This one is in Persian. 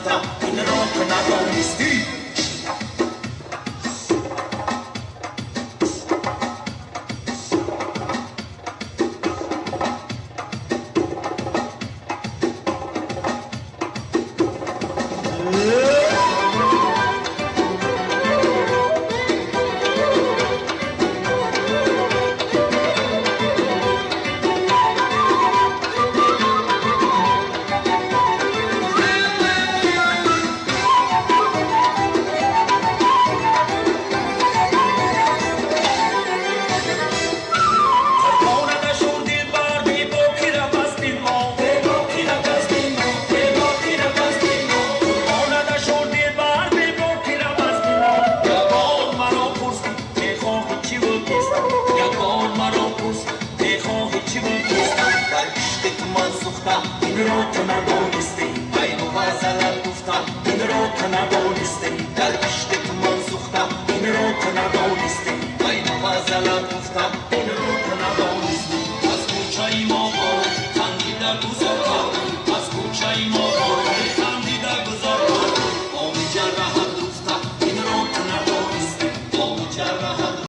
گفتم این را تو ندانستی. این را تو ندانستی عین و غزلت گفتم این را تو ندانستی در عشق تو من سوختم این را تو ندانستی عین و غزلت گفتم این را تو ندانستی از کوچه ما